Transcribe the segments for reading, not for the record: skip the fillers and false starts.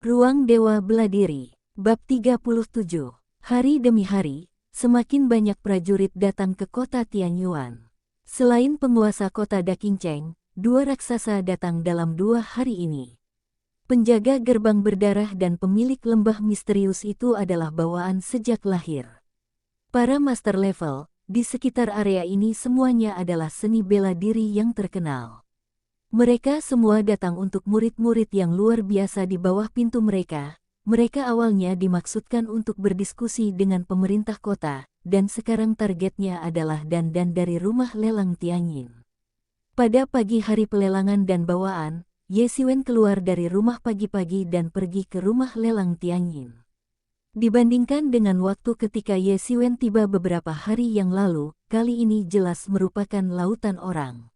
Ruang Dewa Beladiri. Bab 37. Hari demi hari, semakin banyak prajurit datang ke kota Tianyuan. Selain penguasa kota Dakincheng, dua raksasa datang dalam 2 hari ini. Penjaga gerbang berdarah dan pemilik lembah misterius itu adalah bawaan sejak lahir. Para master level, di sekitar area ini semuanya adalah seni bela diri yang terkenal. Mereka semua datang untuk murid-murid yang luar biasa di bawah pintu mereka. Mereka awalnya dimaksudkan untuk berdiskusi dengan pemerintah kota, dan sekarang targetnya adalah dandan dari rumah lelang Tianyin. Pada pagi hari pelelangan dan bawaan, Ye Xiwen keluar dari rumah pagi-pagi dan pergi ke rumah lelang Tianyin. Dibandingkan dengan waktu ketika Ye Xiwen tiba beberapa hari yang lalu, kali ini jelas merupakan lautan orang.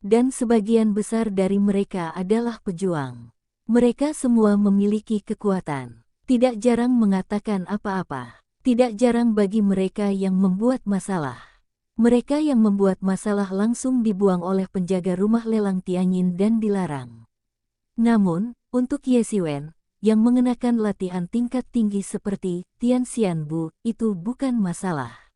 Dan sebagian besar dari mereka adalah pejuang. Mereka semua memiliki kekuatan. Tidak jarang mengatakan apa-apa. Tidak jarang bagi mereka yang membuat masalah. Mereka yang membuat masalah langsung dibuang oleh penjaga rumah lelang Tianyin dan dilarang. Namun, untuk Ye Xiwen, yang mengenakan latihan tingkat tinggi seperti Tian Xianbu, itu bukan masalah.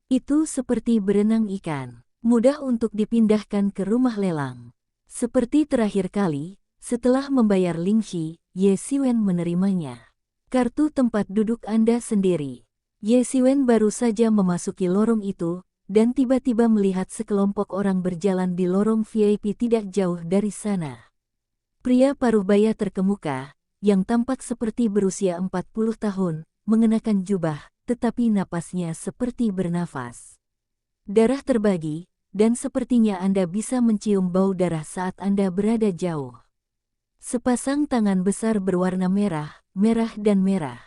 Itu seperti berenang ikan. Mudah untuk dipindahkan ke rumah lelang. Seperti terakhir kali, setelah membayar Lingxi, Ye Xiwen menerimanya. Kartu tempat duduk Anda sendiri. Ye Xiwen baru saja memasuki lorong itu, dan tiba-tiba melihat sekelompok orang berjalan di lorong VIP tidak jauh dari sana. Pria paruh baya terkemuka, yang tampak seperti berusia 40 tahun, mengenakan jubah, tetapi napasnya seperti bernafas. Darah terbagi, dan sepertinya Anda bisa mencium bau darah saat Anda berada jauh. Sepasang tangan besar berwarna merah, merah dan merah.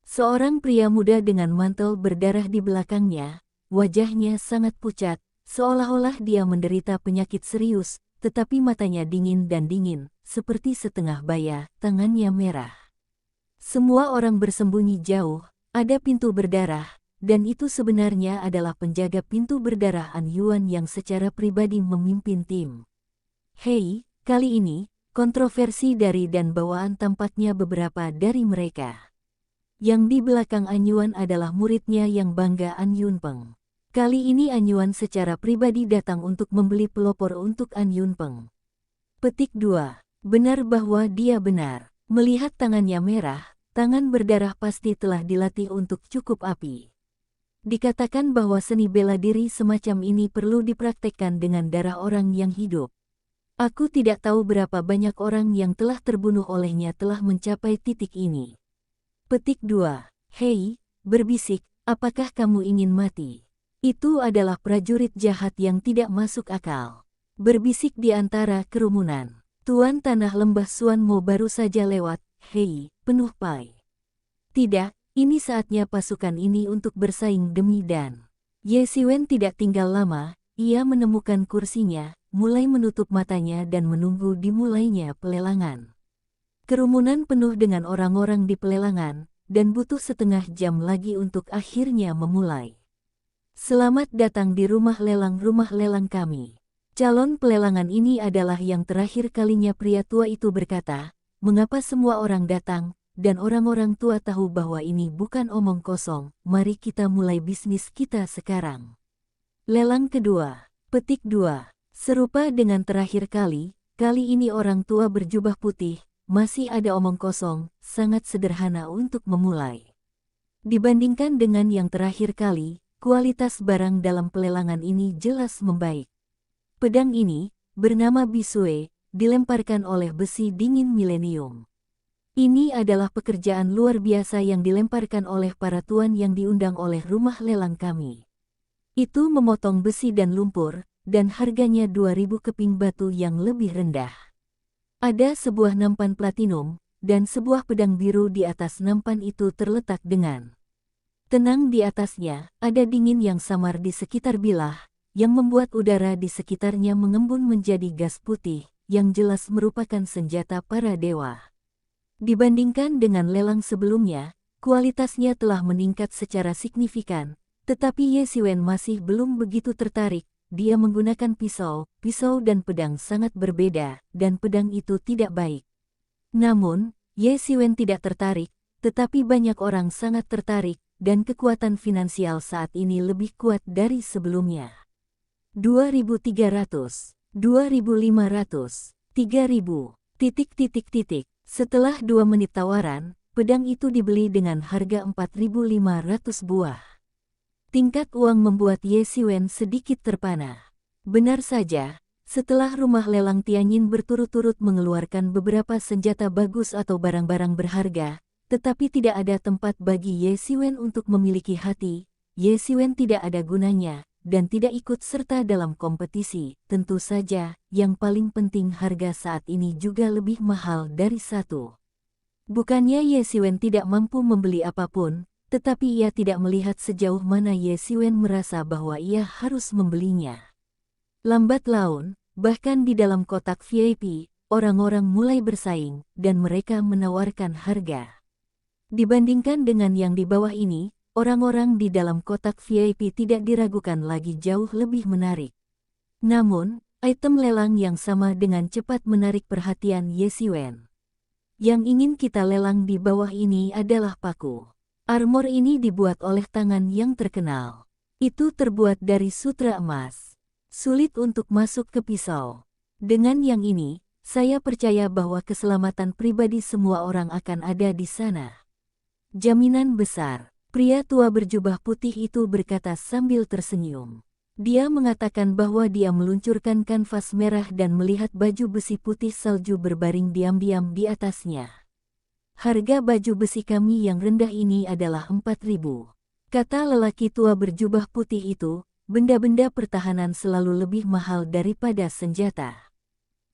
Seorang pria muda dengan mantel berdarah di belakangnya, wajahnya sangat pucat, seolah-olah dia menderita penyakit serius, tetapi matanya dingin dan dingin, seperti setengah baya, tangannya merah. Semua orang bersembunyi jauh, ada pintu berdarah, dan itu sebenarnya adalah penjaga pintu berdarah An Yuan yang secara pribadi memimpin tim. Hei, kali ini, kontroversi dari dan bawaan tampaknya beberapa dari mereka. Yang di belakang An Yuan adalah muridnya yang bangga An Yunpeng. Kali ini An Yuan secara pribadi datang untuk membeli pelopor untuk An Yunpeng. Petik 2. Benar bahwa dia benar. Melihat tangannya merah, tangan berdarah pasti telah dilatih untuk cukup api. Dikatakan bahwa seni bela diri semacam ini perlu dipraktekkan dengan darah orang yang hidup. Aku tidak tahu berapa banyak orang yang telah terbunuh olehnya telah mencapai titik ini. Petik 2. Hei, berbisik, apakah kamu ingin mati? Itu adalah prajurit jahat yang tidak masuk akal. Berbisik di antara kerumunan. Tuan Tanah Lembah Suan Mo baru saja lewat, hei, penuh pai. Tidak. Ini saatnya pasukan ini untuk bersaing demi dan. Ye Xiwen tidak tinggal lama, ia menemukan kursinya, mulai menutup matanya dan menunggu dimulainya pelelangan. Kerumunan penuh dengan orang-orang di pelelangan, dan butuh setengah jam lagi untuk akhirnya memulai. Selamat datang di rumah lelang kami. Calon pelelangan ini adalah yang terakhir kalinya, pria tua itu berkata. Mengapa semua orang datang? Dan orang-orang tua tahu bahwa ini bukan omong kosong, mari kita mulai bisnis kita sekarang. Lelang kedua. Petik 2. Serupa dengan terakhir kali ini orang tua berjubah putih, masih ada omong kosong, sangat sederhana untuk memulai. Dibandingkan dengan yang terakhir kali, kualitas barang dalam pelelangan ini jelas membaik. Pedang ini, bernama Bisue, dilemparkan oleh besi dingin milenium. Ini adalah pekerjaan luar biasa yang dilemparkan oleh para tuan yang diundang oleh rumah lelang kami. Itu memotong besi dan lumpur, dan harganya 2000 keping batu yang lebih rendah. Ada sebuah nampan platinum, dan sebuah pedang biru di atas nampan itu terletak dengan tenang di atasnya, ada dingin yang samar di sekitar bilah, yang membuat udara di sekitarnya mengembun menjadi gas putih, yang jelas merupakan senjata para dewa. Dibandingkan dengan lelang sebelumnya, kualitasnya telah meningkat secara signifikan, tetapi Ye Xiwen masih belum begitu tertarik. Dia menggunakan pisau dan pedang sangat berbeda, dan pedang itu tidak baik. Namun, Ye Xiwen tidak tertarik, tetapi banyak orang sangat tertarik, dan kekuatan finansial saat ini lebih kuat dari sebelumnya. 2.300, 2.500, 3.000, titik. Setelah 2 menit tawaran, pedang itu dibeli dengan harga 4.500 buah. Tingkat uang membuat Ye Xiwen sedikit terpana. Benar saja, setelah rumah lelang Tianyin berturut-turut mengeluarkan beberapa senjata bagus atau barang-barang berharga, tetapi tidak ada tempat bagi Ye Xiwen untuk memiliki hati, Ye Xiwen tidak ada gunanya, dan tidak ikut serta dalam kompetisi. Tentu saja, yang paling penting harga saat ini juga lebih mahal dari satu. Bukannya Ye Xiwen tidak mampu membeli apapun, tetapi ia tidak melihat sejauh mana Ye Xiwen merasa bahwa ia harus membelinya. Lambat laun, bahkan di dalam kotak VIP, orang-orang mulai bersaing, dan mereka menawarkan harga. Dibandingkan dengan yang di bawah ini, orang-orang di dalam kotak VIP tidak diragukan lagi jauh lebih menarik. Namun, item lelang yang sama dengan cepat menarik perhatian Ye Xiwen. Yang ingin kita lelang di bawah ini adalah paku. Armor ini dibuat oleh tangan yang terkenal. Itu terbuat dari sutra emas. Sulit untuk masuk ke pisau. Dengan yang ini, saya percaya bahwa keselamatan pribadi semua orang akan ada di sana. Jaminan besar. Pria tua berjubah putih itu berkata sambil tersenyum. Dia mengatakan bahwa dia meluncurkan kanvas merah dan melihat baju besi putih salju berbaring diam-diam di atasnya. Harga baju besi kami yang rendah ini adalah 4.000. Kata lelaki tua berjubah putih itu. Benda-benda pertahanan selalu lebih mahal daripada senjata.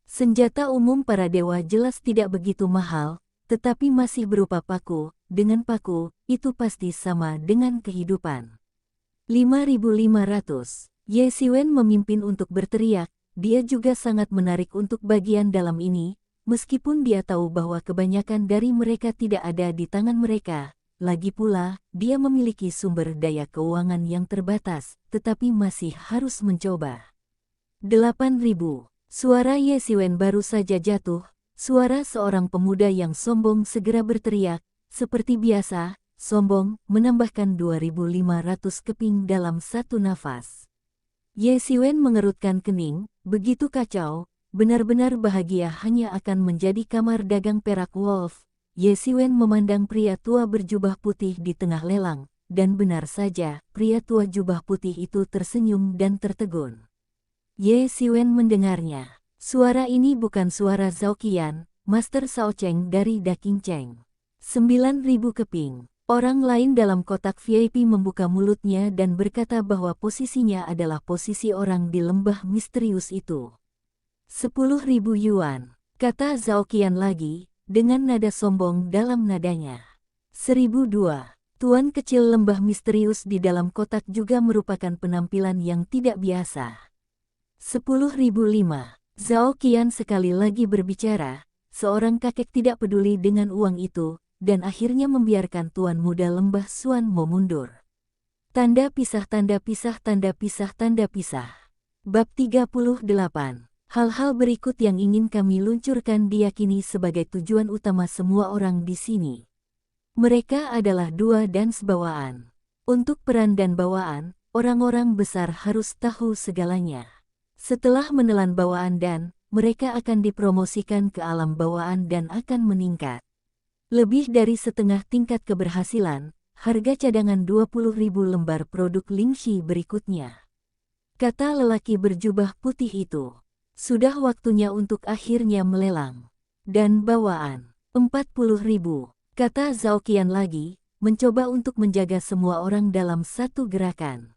Senjata umum para dewa jelas tidak begitu mahal, tetapi masih berupa paku. Dengan paku, itu pasti sama dengan kehidupan. 5.500. Ye Xiwen memimpin untuk berteriak, dia juga sangat menarik untuk bagian dalam ini, meskipun dia tahu bahwa kebanyakan dari mereka tidak ada di tangan mereka. Lagi pula, dia memiliki sumber daya keuangan yang terbatas, tetapi masih harus mencoba. 8.000. Suara Ye Xiwen baru saja jatuh, suara seorang pemuda yang sombong segera berteriak, seperti biasa, sombong, menambahkan 2.500 keping dalam satu nafas. Ye Xiwen mengerutkan kening, begitu kacau, benar-benar bahagia hanya akan menjadi kamar dagang perak Wolf. Ye Xiwen memandang pria tua berjubah putih di tengah lelang, dan benar saja, pria tua jubah putih itu tersenyum dan tertegun. Ye Xiwen mendengarnya. Suara ini bukan suara Zhao Qian, Master Shao Cheng dari Daking Cheng. 9.000 keping. Orang lain dalam kotak VIP membuka mulutnya dan berkata bahwa posisinya adalah posisi orang di lembah misterius itu. 10.000 yuan, kata Zhao Qian lagi, dengan nada sombong dalam nadanya. 1.002. Tuan kecil lembah misterius di dalam kotak juga merupakan penampilan yang tidak biasa. 10.005. Zhao Qian sekali lagi berbicara, seorang kakek tidak peduli dengan uang itu, dan akhirnya membiarkan tuan muda lembah Xuan Mo mundur. Tanda pisah tanda pisah tanda pisah tanda pisah. Bab 38. Hal-hal berikut yang ingin kami luncurkan diyakini sebagai tujuan utama semua orang di sini. Mereka adalah dua dan bawaan. Untuk peran dan bawaan, orang-orang besar harus tahu segalanya. Setelah menelan bawaan dan, mereka akan dipromosikan ke alam bawaan dan akan meningkat. Lebih dari setengah tingkat keberhasilan, harga cadangan 20.000 lembar produk Lingxi berikutnya. Kata lelaki berjubah putih itu. Sudah waktunya untuk akhirnya melelang. Dan bawaan, 40.000, kata Zhao Qian lagi, mencoba untuk menjaga semua orang dalam satu gerakan.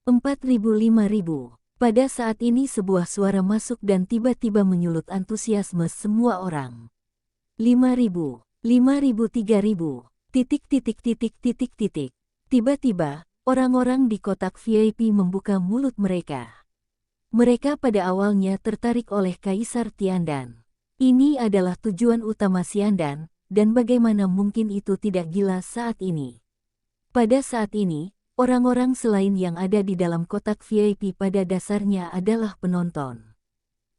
4.000-5.000, pada saat ini sebuah suara masuk dan tiba-tiba menyulut antusiasme semua orang. 5.000, 5.000, 3.000, Tiba-tiba, orang-orang di kotak VIP membuka mulut mereka. Mereka pada awalnya tertarik oleh Kaisar Tiandan. Ini adalah tujuan utama Xiandan, dan bagaimana mungkin itu tidak gila saat ini. Pada saat ini, orang-orang selain yang ada di dalam kotak VIP pada dasarnya adalah penonton.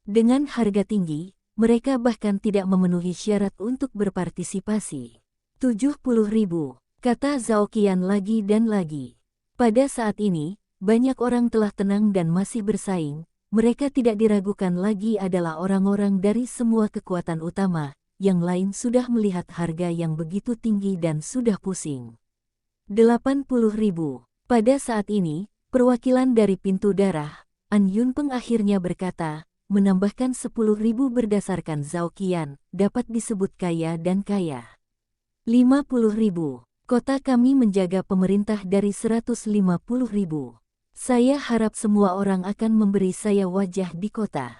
Dengan harga tinggi, mereka bahkan tidak memenuhi syarat untuk berpartisipasi. 70.000, kata Zhao Qian lagi dan lagi. Pada saat ini, banyak orang telah tenang dan masih bersaing. Mereka tidak diragukan lagi adalah orang-orang dari semua kekuatan utama. Yang lain sudah melihat harga yang begitu tinggi dan sudah pusing. 80.000. Pada saat ini, perwakilan dari pintu darah, An Yunpeng akhirnya berkata, menambahkan 10.000 berdasarkan Zhao Qian, dapat disebut kaya dan kaya. 50.000. Kota kami menjaga pemerintah dari 150.000. Saya harap semua orang akan memberi saya wajah di kota.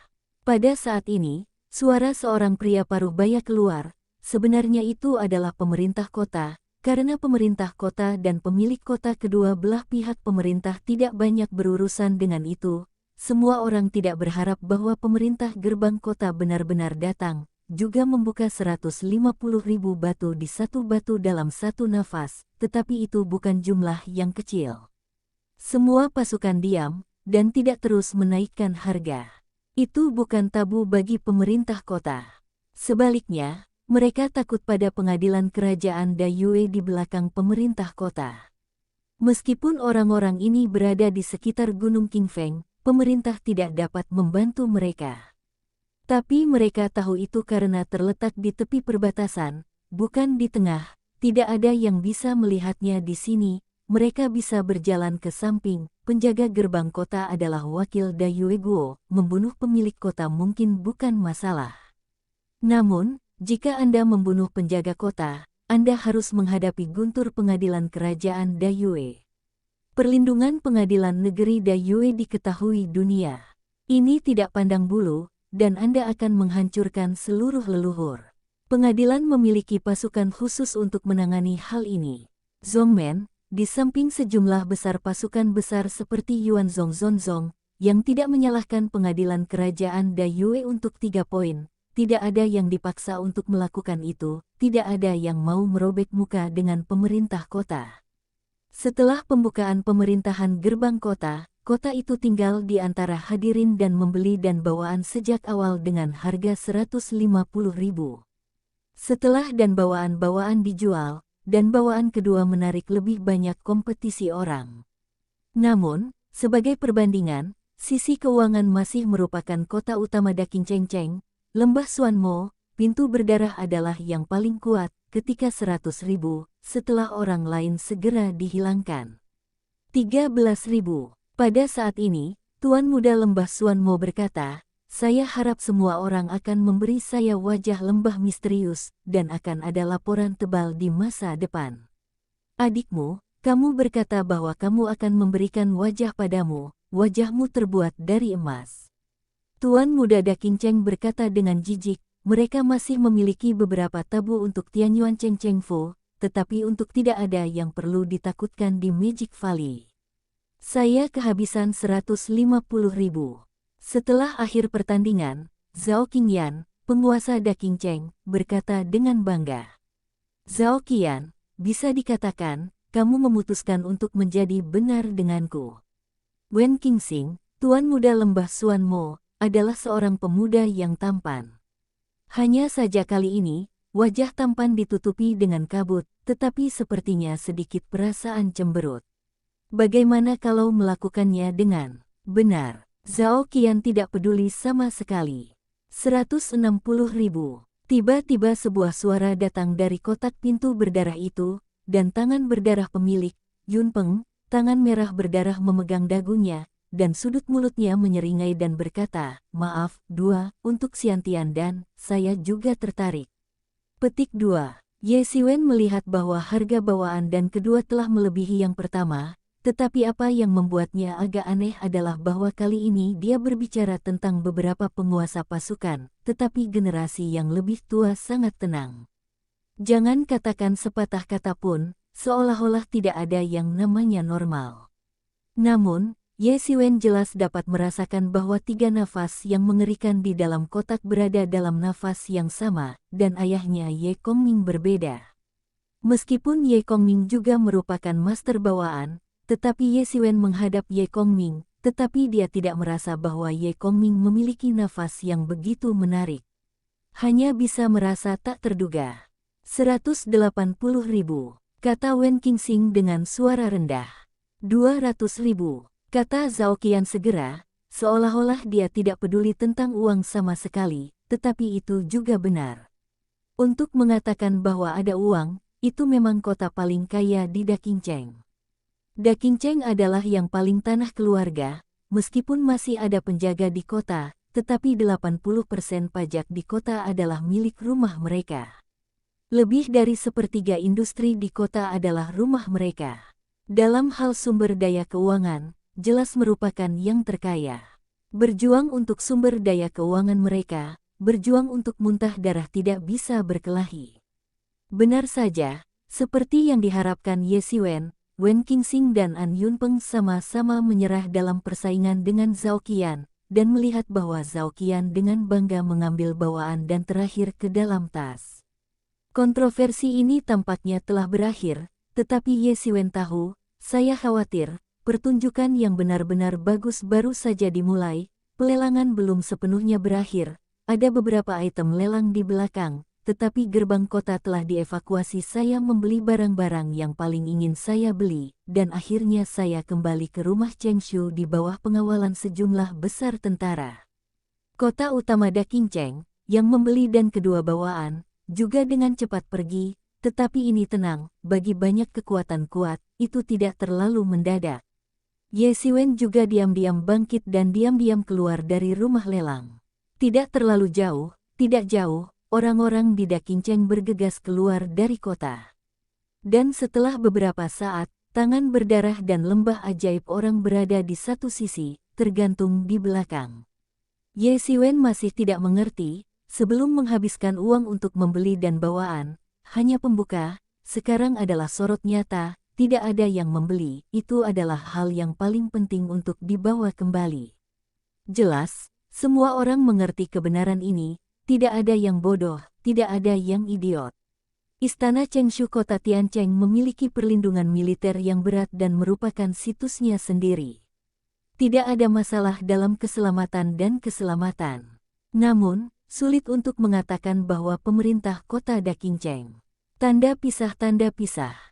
Pada saat ini, suara seorang pria paruh baya keluar. Sebenarnya itu adalah pemerintah kota, karena pemerintah kota dan pemilik kota kedua belah pihak pemerintah tidak banyak berurusan dengan itu. Semua orang tidak berharap bahwa pemerintah gerbang kota benar-benar datang, juga membuka 150.000 batu di satu batu dalam satu nafas, tetapi itu bukan jumlah yang kecil. Semua pasukan diam, dan tidak terus menaikkan harga. Itu bukan tabu bagi pemerintah kota. Sebaliknya, mereka takut pada pengadilan kerajaan Dayue di belakang pemerintah kota. Meskipun orang-orang ini berada di sekitar Gunung Qingfeng, pemerintah tidak dapat membantu mereka. Tapi mereka tahu itu karena terletak di tepi perbatasan, bukan di tengah. Tidak ada yang bisa melihatnya di sini. Mereka bisa berjalan ke samping. Penjaga gerbang kota adalah wakil Dayue Guo. Membunuh pemilik kota mungkin bukan masalah. Namun, jika Anda membunuh penjaga kota, Anda harus menghadapi guntur pengadilan kerajaan Dayue. Perlindungan pengadilan negeri Dayue diketahui dunia. Ini tidak pandang bulu, dan Anda akan menghancurkan seluruh leluhur. Pengadilan memiliki pasukan khusus untuk menangani hal ini. Zongmen, di samping sejumlah besar pasukan besar seperti Yuan Zhongzhong, yang tidak menyalahkan pengadilan kerajaan Dayue untuk 3 poin. Tidak ada yang dipaksa untuk melakukan itu, tidak ada yang mau merobek muka dengan pemerintah kota. Setelah pembukaan pemerintahan gerbang kota, kota itu tinggal di antara hadirin dan membeli dan bawaan sejak awal dengan harga 150.000. Setelah dan bawaan-bawaan dijual, dan bawaan kedua menarik lebih banyak kompetisi orang. Namun, sebagai perbandingan, sisi keuangan masih merupakan kota utama Daqingcheng. Lembah Xuanmo, pintu berdarah adalah yang paling kuat, ketika 100.000, setelah orang lain segera dihilangkan. 13.000. Pada saat ini, Tuan Muda Lembah Xuanmo berkata, saya harap semua orang akan memberi saya wajah lembah misterius, dan akan ada laporan tebal di masa depan. Adikmu, kamu berkata bahwa kamu akan memberikan wajah padamu, wajahmu terbuat dari emas. Tuan Muda Daqingcheng berkata dengan jijik, mereka masih memiliki beberapa tabu untuk Tianyuan Chengchengfo, tetapi untuk tidak ada yang perlu ditakutkan di Magic Valley. Saya kehabisan 150.000. Setelah akhir pertandingan, Zhao Qingyan, penguasa Daqingcheng, berkata dengan bangga. Zhao Qian, bisa dikatakan, kamu memutuskan untuk menjadi benar denganku. Wen Qingxing, Tuan Muda Lembah Xuanmo, adalah seorang pemuda yang tampan. Hanya saja kali ini, wajah tampan ditutupi dengan kabut, tetapi sepertinya sedikit perasaan cemberut. Bagaimana kalau melakukannya dengan benar? Zhao Qian tidak peduli sama sekali. 160.000. Tiba-tiba sebuah suara datang dari kotak pintu berdarah itu, dan tangan berdarah pemilik, Yunpeng, tangan merah berdarah memegang dagunya, dan sudut mulutnya menyeringai dan berkata, maaf, 2, untuk Xiantian dan, saya juga tertarik. Petik 2. Ye Xiwen melihat bahwa harga bawaan dan kedua telah melebihi yang pertama, tetapi apa yang membuatnya agak aneh adalah bahwa kali ini dia berbicara tentang beberapa penguasa pasukan, tetapi generasi yang lebih tua sangat tenang. Jangan katakan sepatah kata pun, seolah-olah tidak ada yang namanya normal. Namun, Ye Xiwen jelas dapat merasakan bahwa 3 nafas yang mengerikan di dalam kotak berada dalam nafas yang sama, dan ayahnya Ye Kongming berbeda. Meskipun Ye Kongming juga merupakan master bawaan, tetapi Ye Xiwen menghadap Ye Kongming, tetapi dia tidak merasa bahwa Ye Kongming memiliki nafas yang begitu menarik. hanya bisa merasa tak terduga. 180.000, kata Wen Qingxing dengan suara rendah. 200.000, kata Zhao Qian segera, seolah-olah dia tidak peduli tentang uang sama sekali, tetapi itu juga benar. Untuk mengatakan bahwa ada uang, itu memang kota paling kaya di Daqingcheng. Daqingcheng adalah yang paling tanah keluarga, meskipun masih ada penjaga di kota, tetapi 80% pajak di kota adalah milik rumah mereka. Lebih dari sepertiga industri di kota adalah rumah mereka. Dalam hal sumber daya keuangan, jelas merupakan yang terkaya. Berjuang untuk sumber daya keuangan mereka, berjuang untuk muntah darah tidak bisa berkelahi. Benar saja, seperti yang diharapkan Ye Xiwen, Wen Qingxing dan An Yunpeng sama-sama menyerah dalam persaingan dengan Zhao Qian, dan melihat bahwa Zhao Qian dengan bangga mengambil bawaan dan terakhir ke dalam tas. Kontroversi ini tampaknya telah berakhir, tetapi Ye Xiwen tahu, saya khawatir, pertunjukan yang benar-benar bagus baru saja dimulai, pelelangan belum sepenuhnya berakhir, ada beberapa item lelang di belakang, tetapi gerbang kota telah dievakuasi. Saya membeli barang-barang yang paling ingin saya beli, dan akhirnya saya kembali ke rumah Chengshu di bawah pengawalan sejumlah besar tentara. Kota utama Daqingcheng, yang membeli dan kedua bawaan, juga dengan cepat pergi, tetapi ini tenang, bagi banyak kekuatan kuat, itu tidak terlalu mendadak. Ye Xiwen juga diam-diam bangkit dan diam-diam keluar dari rumah lelang. Tidak terlalu jauh, tidak jauh, orang-orang di Daqingcheng bergegas keluar dari kota. Dan setelah beberapa saat, tangan berdarah dan lembah ajaib orang berada di satu sisi, tergantung di belakang. Ye Xiwen masih tidak mengerti, sebelum menghabiskan uang untuk membeli dan bawaan, hanya pembuka, sekarang adalah sorot nyata, tidak ada yang membeli, itu adalah hal yang paling penting untuk dibawa kembali. Jelas, semua orang mengerti kebenaran ini, tidak ada yang bodoh, tidak ada yang idiot. Istana Chengshu Kota Tiancheng memiliki perlindungan militer yang berat dan merupakan situsnya sendiri. Tidak ada masalah dalam keselamatan dan keselamatan. Namun, sulit untuk mengatakan bahwa pemerintah kota Daqingcheng. Tanda pisah.